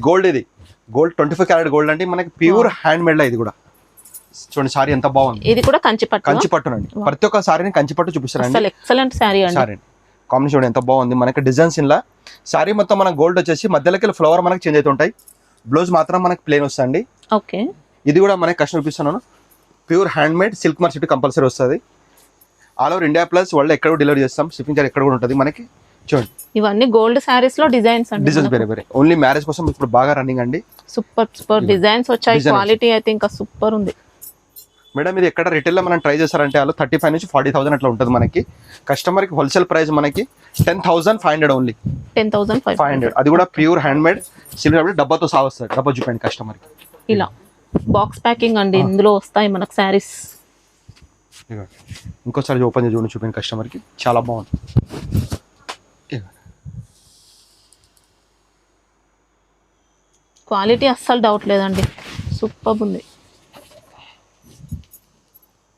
Gold ఇది gold 25 carat gold అంటే మనకి ప్యూర్ హ్యాండ్ మేడ్ ఇది కూడా చూడండి. సారీ ఎంత బాగుంది. ఇది కూడా కంచి పట్టునండి. ప్రతి ఒక్క సారీని కంచి పట్టు చూపిస్తారండి. ఎక్సలెంట్ సారీ అండి. కాంబినేషన్ చూడండి ఎంత బాగుంది. మనకి డిజైన్స్ ఇలా సారీ మొత్తం మనకి గోల్డ్ వచ్చేసి మధ్యలోకి ఫ్లవర్ మనకి చేంజ్ అవుతుంటాయి. బ్లౌజ్ మాత్రం మనకి ప్లేన్ వస్తుంది. ఓకే, ఇది కూడా మనకి కస్టమర్ చూపిస్తున్నాను. Pure handmade silk market compulsory వస్తుంది. All over India plus world ఎక్కడ డెలివరీ చేస్తాం. షిప్పింగ్ చార్జ్ ఎక్కడ కూడా ఉంటుంది మనకి. చూడండి ఇవన్నీ గోల్డ్ సారీస్ లో డిజైన్స్ అండి. డిజైన్స్ వేరే వేరే ఓన్లీ మ్యారేజ్ కోసం ఇప్పుడు బాగా రన్నింగ్ అండి. సూపర్ డిజైన్స్ వచ్చాయి. క్వాలిటీ అయితే ఇంకా సూపర్ ఉంది మేడం. ఇది ఎక్కడ రిటైల్ లో మనం ట్రై చేస్తారంటే వాళ్ళు 35 నుంచి 40,000 అట్లా ఉంటుంది మనకి. కస్టమర్ కి హోల్సేల్ ప్రైస్ మనకి 10,500 ఓన్లీ. 10,500 అది కూడా ప్యూర్ హ్యాండ్ మేడ్ సిల్వర్ డబ్బాతో సహా వస్తుంది. డబ్బా చూపండి కస్టమర్ కి. ఇలా బాక్స్ ప్యాకింగ్ అండి. ఇందులో వస్తాయి మనకు సారీస్. ఇంకోసారి ఓపెన్ చేసి చూపండి కస్టమర్ కి. చాలా బాగుంది. క్వాలిటీ అస్సలు డౌట్ లేదండి. సూపర్ ఉంది.